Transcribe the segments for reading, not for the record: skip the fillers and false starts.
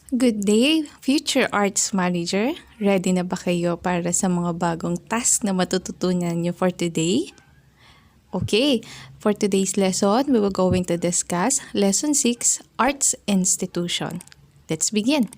Good day, Future Arts Manager. Ready na ba kayo para sa mga bagong task na matututunan niyo for today? Okay, for today's lesson, we will going to discuss Lesson 6, Arts Institution. Let's begin.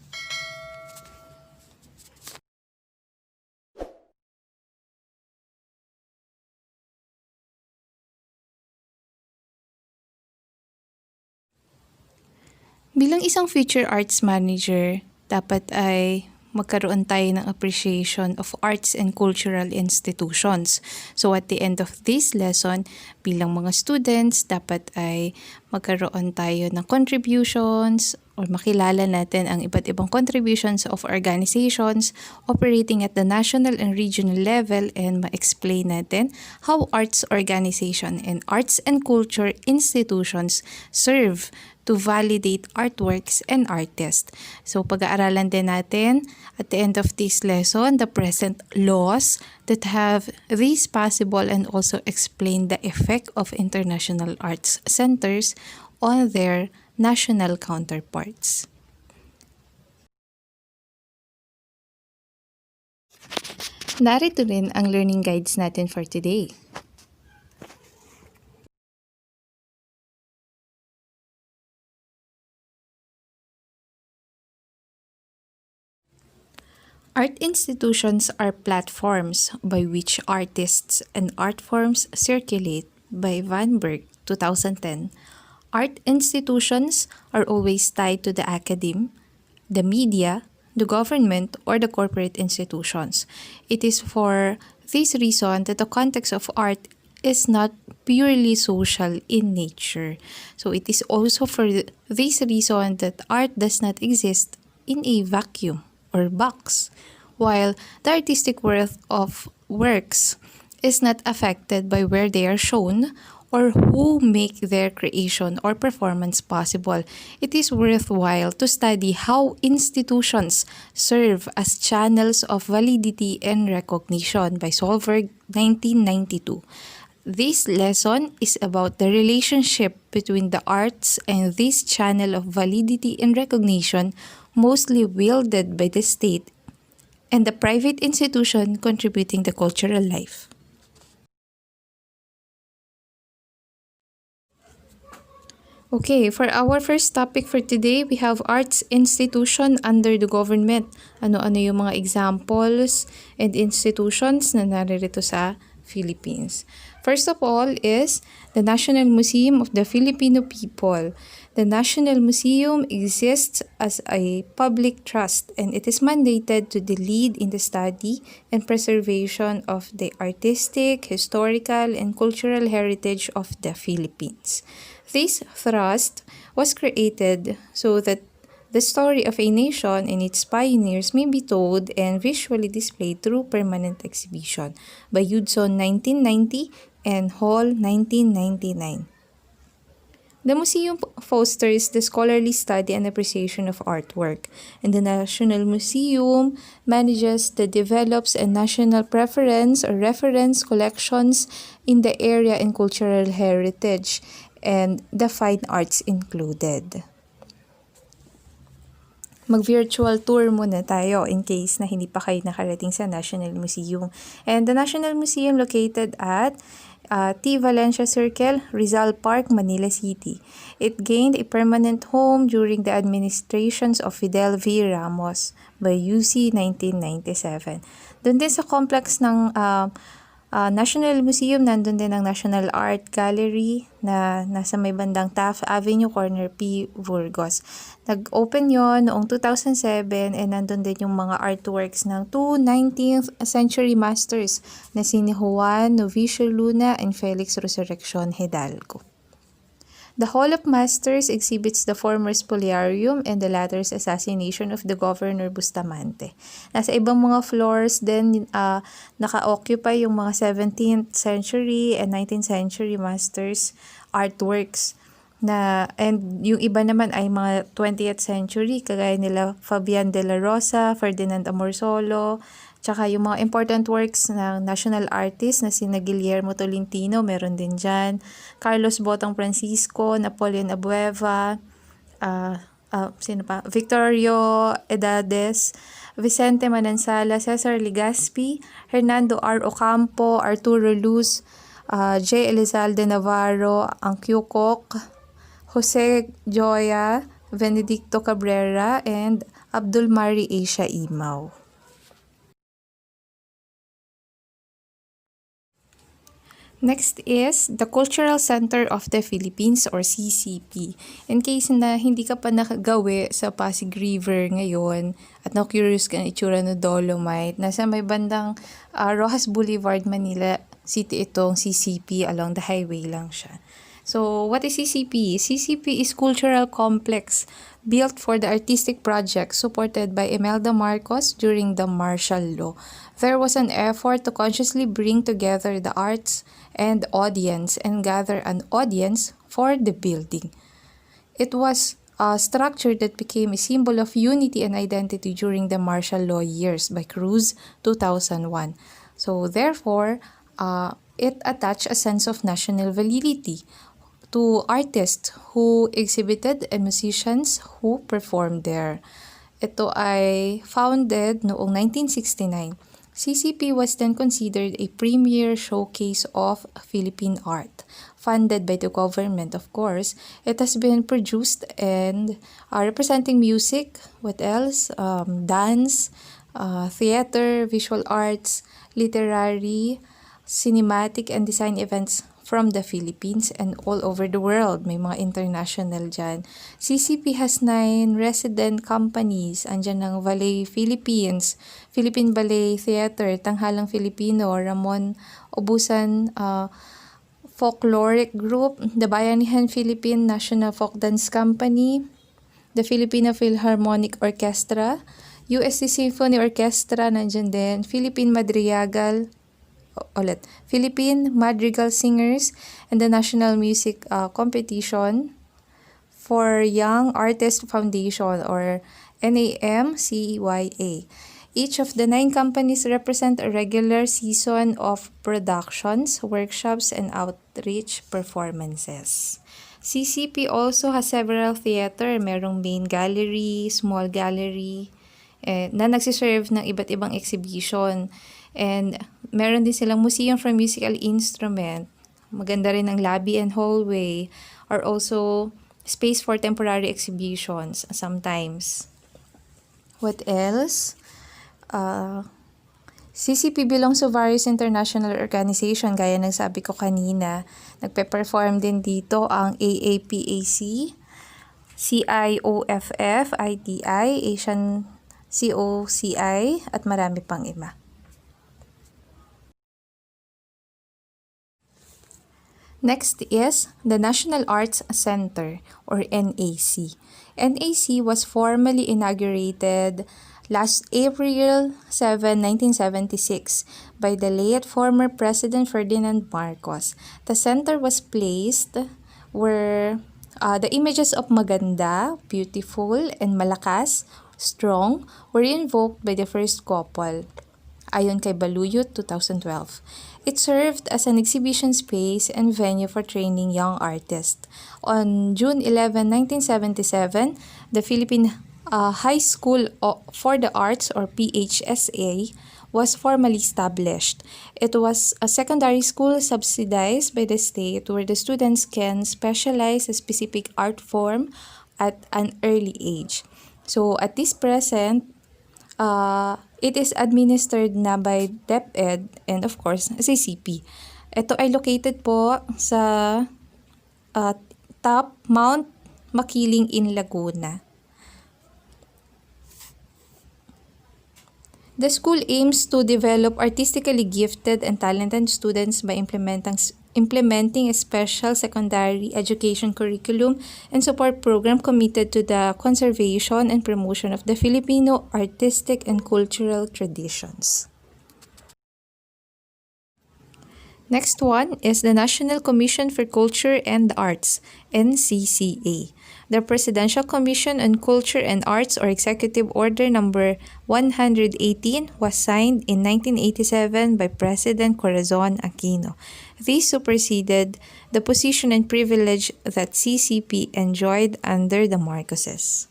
Bilang isang future arts manager, dapat ay magkaroon tayo ng appreciation of arts and cultural institutions. So at the end of this lesson, bilang mga students, dapat ay magkaroon tayo ng contributions or makilala natin ang iba't ibang contributions of organizations operating at the national and regional level and ma-explain natin how arts organization and arts and culture institutions serve to validate artworks and artists. So pag-aaralan din natin at the end of this lesson the present laws that have these possible and also explain the effect of international arts centers on their national counterparts. Narito rin ang learning guides natin for today. Art institutions are platforms by which artists and art forms circulate by Van Berg, 2010. Art institutions are always tied to the academe, the media, the government, or the corporate institutions. It is for this reason that the context of art is not purely social in nature. So it is also for this reason that art does not exist in a vacuum or box, while the artistic worth of works is not affected by where they are shown or who make their creation or performance possible. It is worthwhile to study how institutions serve as channels of validity and recognition by Solberg, 1992. This lesson is about the relationship between the arts and this channel of validity and recognition, mostly wielded by the state and the private institution contributing to cultural life. Okay, for our first topic for today, we have arts institution under the government. Ano-ano yung mga examples and institutions na naririto sa Philippines. First of all is the National Museum of the Filipino People. The National Museum exists as a public trust and it is mandated to lead in the study and preservation of the artistic, historical, and cultural heritage of the Philippines. This trust was created so that the story of a nation and its pioneers may be told and visually displayed through permanent exhibition by Hudson 1990 and Hall 1999. The museum fosters the scholarly study and appreciation of artwork, and the National Museum manages the develops and national preference or reference collections in the area and cultural heritage, and the fine arts included. Mag-virtual tour muna tayo in case na hindi pa kayo nakarating sa National Museum. And the National Museum located at T. Valencia Circle, Rizal Park, Manila City. It gained a permanent home during the administrations of Fidel V. Ramos by UC 1997. Doon din sa complex ng National Museum, nandun din ang National Art Gallery na nasa may bandang Taft Avenue, corner P. Burgos. Nag-open yon noong 2007 and nandun din yung mga artworks ng two 19th century masters na si Juan Novicio Luna and Felix Resurrección Hidalgo. The Hall of Masters exhibits the former spoliarium and the latter's assassination of the Governor Bustamante. Nasa ibang mga floors din naka-occupy yung mga 17th century and 19th century masters artworks and yung iba naman ay mga 20th century kagaya nila Fabian de la Rosa, Ferdinand Amorsolo, tsaka yung mga important works ng national artist na sina Guillermo Tolentino, meron din dyan. Carlos Botong Francisco, Napoleon Abueva, sino pa? Victorio Edades, Vicente Manansala, Cesar Legaspi, Hernando R. Ocampo, Arturo Luz, J. Elizalde Navarro, Angkyukok, Jose Joya, Benedicto Cabrera, and Abdul Mari Asia Imaw. Next is the Cultural Center of the Philippines or CCP. In case na hindi ka pa nakagawi sa Pasig River ngayon at na-curious ka ng itsura ng Dolomite, nasa may bandang Rojas Boulevard, Manila City itong CCP, along the highway lang siya. So, what is CCP? CCP is cultural complex built for the artistic project supported by Imelda Marcos during the martial law. There was an effort to consciously bring together the arts and audience and gather an audience for the building. It was a structure that became a symbol of unity and identity during the martial law years by Cruz 2001. So therefore, it attached a sense of national validity to artists who exhibited and musicians who performed there. Ito ay founded noong 1969. CCP was then considered a premier showcase of Philippine art. Funded by the government, of course, it has been produced and representing music, what else? Dance, theater, visual arts, literary, cinematic, and design events from the Philippines and all over the world. May mga international dyan. CCP has 9 resident companies. Andyan ng Ballet Philippines, Philippine Ballet Theater, Tanghalang Filipino, Ramon Obusan Folkloric Group, the Bayanihan Philippine National Folk Dance Company, the Filipino Philharmonic Orchestra, USC Symphony Orchestra, nandyan din, Philippine Madrigal Singers, and the National Music Competition for Young Artist Foundation or NAMCYA. Each of the 9 companies represent a regular season of productions, workshops, and outreach performances. CCP also has several theater. Merong main gallery, small gallery, na nagsiserve ng iba't ibang exhibition. And meron din silang museum for musical instrument. Maganda rin ang lobby and hallway, or also space for temporary exhibitions sometimes. What else? CCP belongs to various international organizations, gaya ng sabi ko kanina. Nagpe-perform din dito ang AAPAC, CIOFF, ITI, Asian COCI, at marami pang iba. Next is the National Arts Center or NAC. NAC was formally inaugurated last April 7, 1976 by the late former President Ferdinand Marcos. The center was placed where the images of maganda, beautiful, and malakas, strong, were invoked by the first couple. Ayon kay Baluyot, 2012. It served as an exhibition space and venue for training young artists. On June 11, 1977, the Philippine High School for the Arts or PHSA was formally established. It was a secondary school subsidized by the state where the students can specialize a specific art form at an early age. So at this present, it is administered na by DepEd and of course CCP. Ito ay located po sa top Mount Makiling in Laguna. The school aims to develop artistically gifted and talented students by implementing a special secondary education curriculum and support program committed to the conservation and promotion of the Filipino artistic and cultural traditions. Next one is the National Commission for Culture and Arts, NCCA. The Presidential Commission on Culture and Arts or Executive Order Number 118 was signed in 1987 by President Corazon Aquino. This superseded the position and privilege that CCP enjoyed under the Marcoses.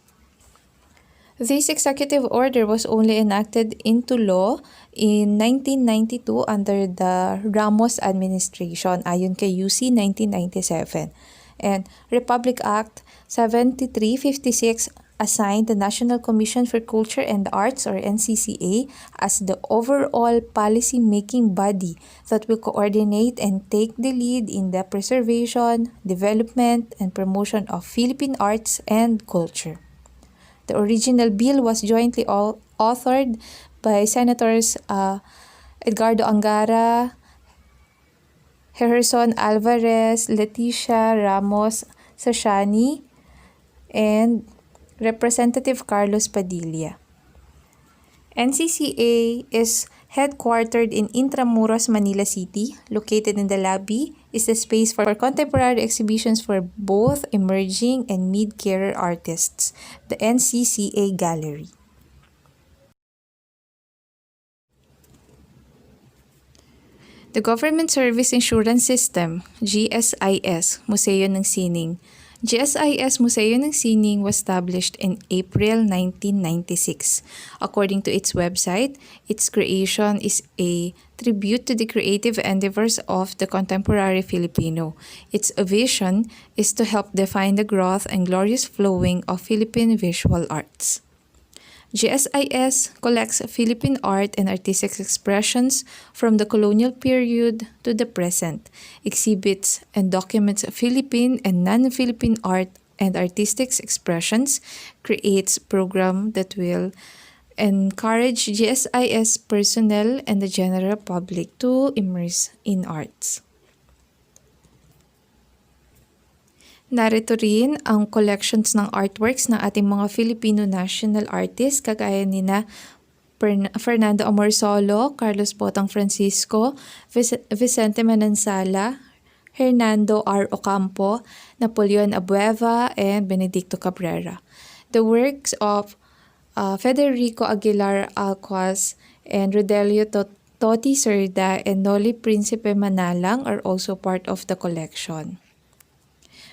This executive order was only enacted into law in 1992 under the Ramos administration ayon kay UC 1997. And Republic Act 7356 assigned the National Commission for Culture and Arts or NCCA as the overall policy-making body that will coordinate and take the lead in the preservation, development, and promotion of Philippine arts and culture. The original bill was jointly authored by Senators Edgardo Angara, Gerson Alvarez, Leticia Ramos Sashani, and Representative Carlos Padilla. NCCA is headquartered in Intramuros, Manila City. Located in the lobby is the space for contemporary exhibitions for both emerging and mid-career artists, the NCCA Gallery. The Government Service Insurance System, GSIS, Museo ng Sining. GSIS Museo ng Sining was established in April 1996. According to its website, its creation is a tribute to the creative endeavors of the contemporary Filipino. Its vision is to help define the growth and glorious flowing of Philippine visual arts. GSIS collects Philippine art and artistic expressions from the colonial period to the present, exhibits and documents Philippine and non-Philippine art and artistic expressions, creates programs that will encourage GSIS personnel and the general public to immerse in arts. Narito rin ang collections ng artworks ng ating mga Filipino national artists kagaya nina Fernando Amorsolo, Carlos Potang Francisco, Vicente Manansala, Hernando R. Ocampo, Napoleon Abueva, and Benedicto Cabrera. The works of Federico Aguilar Alquaz and Rodelio Toti Cerda and Noli Principe Manalang are also part of the collection.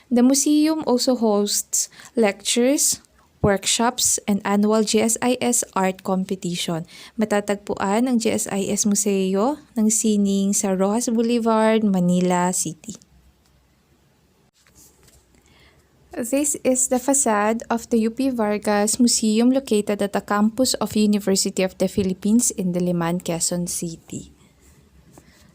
The museum also hosts lectures, workshops, and annual GSIS art competition. Matatagpuan ang GSIS Museo ng Sining sa Rojas Boulevard, Manila City. This is the facade of the UP Vargas Museum located at the campus of University of the Philippines in Diliman, Quezon City.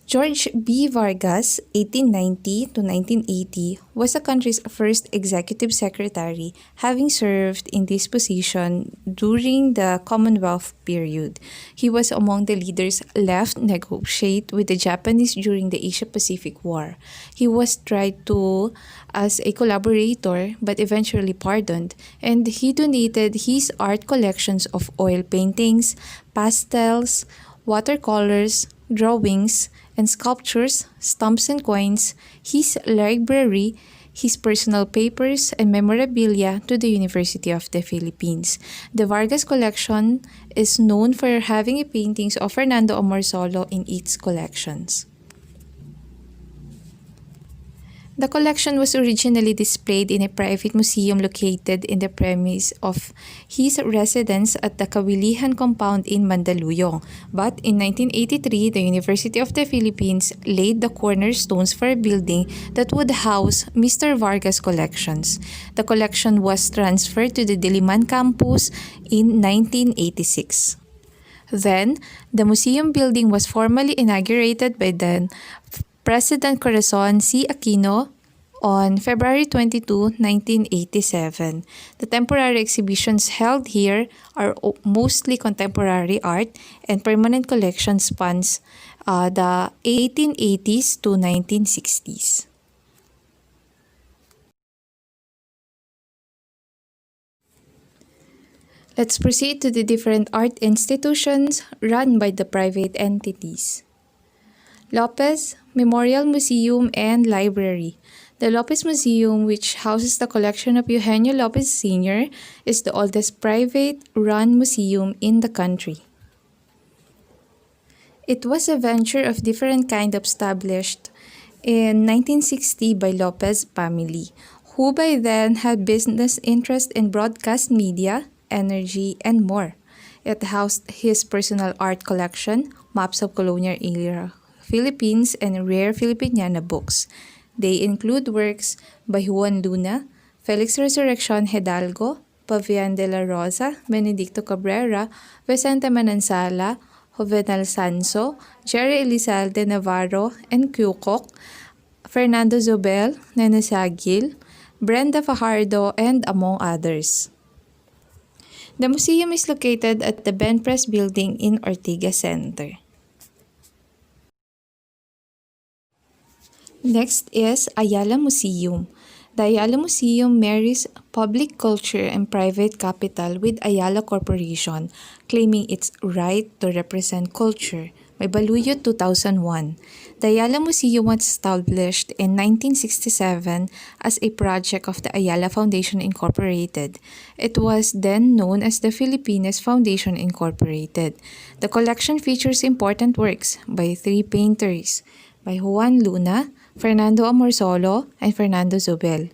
George B. Vargas, 1890 to 1980, was the country's first executive secretary, having served in this position during the Commonwealth period. He was among the leaders left negotiate with the Japanese during the Asia-Pacific War. He was tried to as a collaborator but eventually pardoned, and he donated his art collections of oil paintings, pastels, watercolors, drawings, and sculptures, stamps and coins, his library, his personal papers, and memorabilia to the University of the Philippines. The Vargas collection is known for having paintings of Fernando Amorsolo in its collections. The collection was originally displayed in a private museum located in the premise of his residence at the Kawilihan compound in Mandaluyong. But in 1983, the University of the Philippines laid the cornerstones for a building that would house Mr. Vargas' collections. The collection was transferred to the Diliman campus in 1986. Then, the museum building was formally inaugurated by then President Corazon C. Aquino on February 22, 1987. The temporary exhibitions held here are mostly contemporary art, and permanent collection spans the 1880s to 1960s. Let's proceed to the different art institutions run by the private entities. Lopez Memorial Museum and Library. The Lopez Museum, which houses the collection of Eugenio Lopez Sr., is the oldest private-run museum in the country. It was a venture of different kind established in 1960 by Lopez family, who by then had business interest in broadcast media energy, and more. It housed his personal art collection, maps of colonial era Philippines, and rare Filipiniana books. They include works by Juan Luna, Felix Resurrection Hidalgo, Pavian de la Rosa, Benedicto Cabrera, Vicente Manansala, Juvenal Sanso, Jerry Elizalde Navarro, and Cucoc, Fernando Zobel, Nene Sagil, Brenda Fajardo, and among others. The museum is located at the Ben Press Building in Ortigas Center. Next is Ayala Museum. The Ayala Museum marries public culture and private capital with Ayala Corporation, claiming its right to represent culture. May Baluyot 2001. The Ayala Museum was established in 1967 as a project of the Ayala Foundation Incorporated. It was then known as the Filipinas Foundation Incorporated. The collection features important works by three painters, by Juan Luna, Fernando Amorsolo, and Fernando Zobel.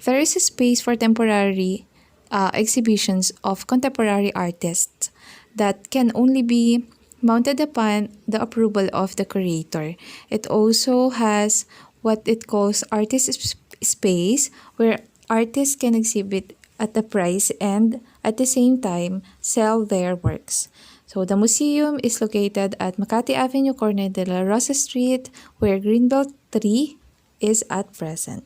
There is a space for temporary exhibitions of contemporary artists that can only be mounted upon the approval of the curator. It also has what it calls artist space, where artists can exhibit at the price and at the same time sell their works. So the museum is located at Makati Avenue, corner de la Rosa Street, where Greenbelt 3 is at present.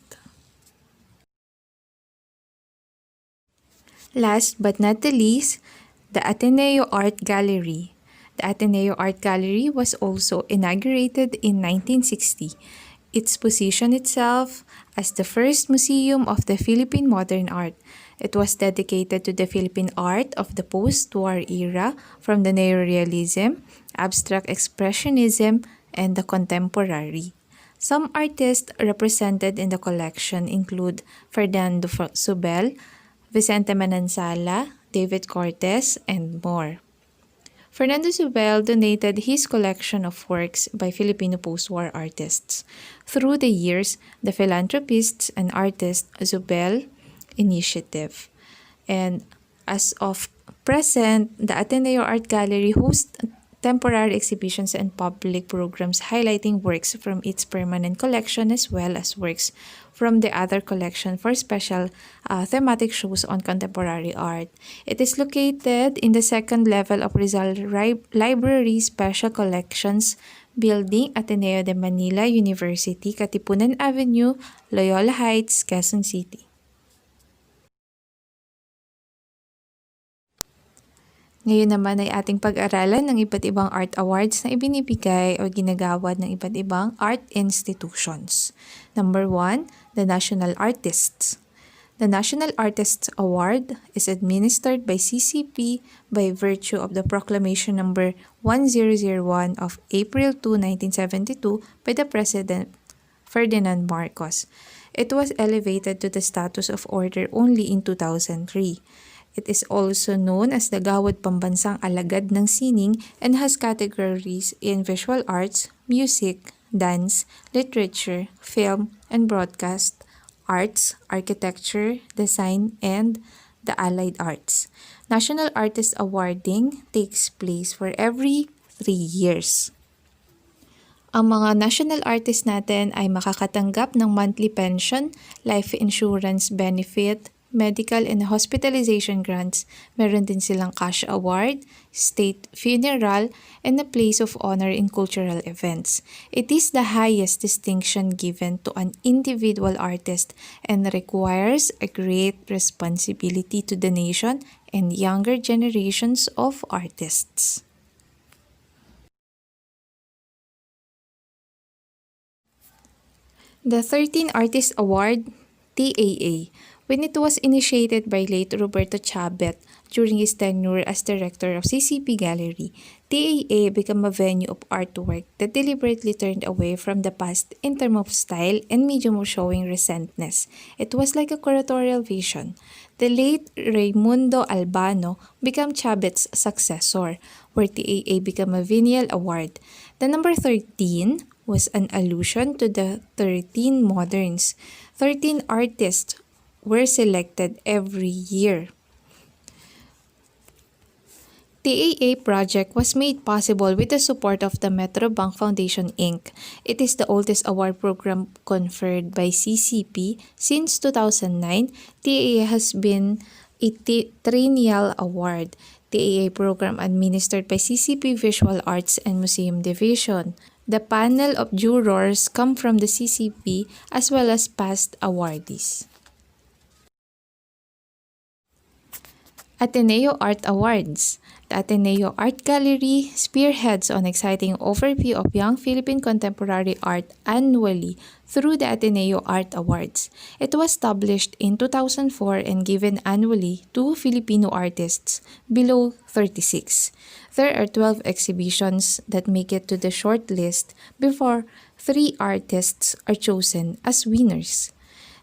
Last but not the least, the Ateneo Art Gallery. The Ateneo Art Gallery was also inaugurated in 1960. It positioned itself as the first museum of the Philippine modern art. It was dedicated to the Philippine art of the post-war era, from the neorealism, abstract expressionism, and the contemporary. Some artists represented in the collection include Fernando Zobel, Vicente Manansala, David Cortez, and more. Fernando Zobel donated his collection of works by Filipino post-war artists. Through the years, the philanthropists and artists Zobel Initiative. And as of present, the Ateneo Art Gallery hosts temporary exhibitions and public programs highlighting works from its permanent collection as well as works from the other collection for special thematic shows on contemporary art. It is located in the second level of Rizal Library Special Collections Building, Ateneo de Manila University, Katipunan Avenue, Loyola Heights, Quezon City. Ngayon naman ay ating pag-aralan ng iba't ibang art awards na ibinibigay o ginagawad ng iba't ibang art institutions. Number 1, the National Artists. The National Artists Award is administered by CCP by virtue of the Proclamation Number 1001 of April 2, 1972 by the President Ferdinand Marcos. It was elevated to the status of order only in 2003. It is also known as the Gawad Pambansang Alagad ng Sining and has categories in visual arts, music, dance, literature, film, and broadcast, arts, architecture, design, and the allied arts. National Artist Awarding takes place for every 3 years. Ang mga national artists natin ay makakatanggap ng monthly pension, life insurance benefit, medical and hospitalization grants. Meron din silang cash award, state funeral, and a place of honor in cultural events. It is the highest distinction given to an individual artist and requires a great responsibility to the nation and younger generations of artists. The 13th Artist Award, TAA. When it was initiated by late Roberto Chabet during his tenure as director of CCP Gallery, TAA became a venue of artwork that deliberately turned away from the past in terms of style and medium of showing recentness. It was like a curatorial vision. The late Raimundo Albano became Chabet's successor, where TAA became a venial award. The number 13 was an allusion to the 13 moderns. 13 artists were selected every year. The AA project was made possible with the support of the Metrobank Foundation Inc. It is the oldest award program conferred by CCP. Since 2009, the AA has been a triennial award. The AA program administered by CCP Visual Arts and Museum Division. The panel of jurors come from the CCP as well as past awardees. Ateneo Art Awards. The Ateneo Art Gallery spearheads an exciting overview of young Philippine contemporary art annually through the Ateneo Art Awards. It was established in 2004 and given annually to Filipino artists below 36. There are 12 exhibitions that make it to the short list before 3 artists are chosen as winners.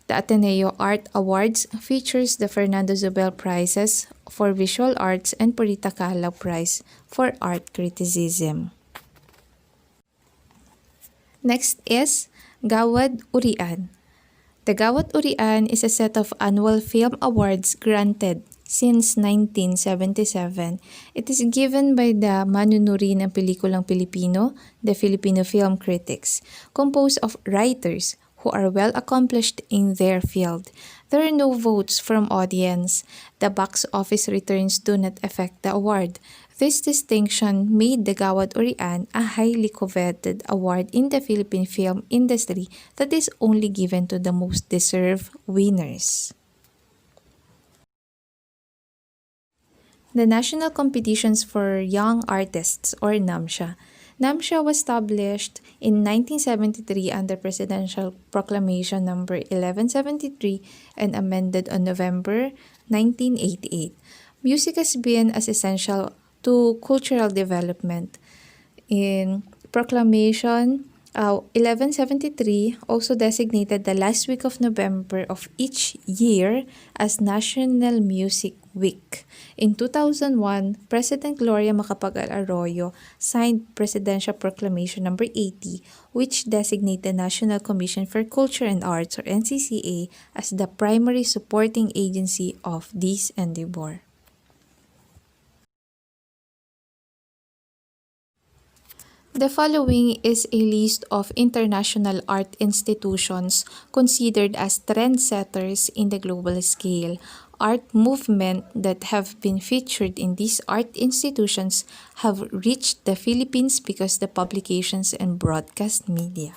The Ateneo Art Awards features the Fernando Zobel Prizes for Visual Arts and Purita Calao Prize for Art Criticism. Next is Gawad Urian. The Gawad Urian is a set of annual film awards granted since 1977. It is given by the manunuri ng pelikulang Pilipino, the Filipino Film Critics, composed of writers who are well accomplished in their field. There are no votes from audience. The box office returns do not affect the award. This distinction made the Gawad Urian a highly coveted award in the Philippine film industry that is only given to the most deserved winners. The National Competitions for Young Artists, or NAMCYA. NAMCYA was established in 1973 under Presidential Proclamation No. 1173 and amended on November 1988. Music has been as essential to cultural development. In Proclamation 1173 also designated the last week of November of each year as National Music Week. In 2001, President Gloria Macapagal Arroyo signed Presidential Proclamation No. 80, which designated the National Commission for Culture and Arts, or NCCA, as the primary supporting agency of this endeavor. The following is a list of international art institutions considered as trendsetters in the global scale. Art movement that have been featured in these art institutions have reached the Philippines because the publications and broadcast media.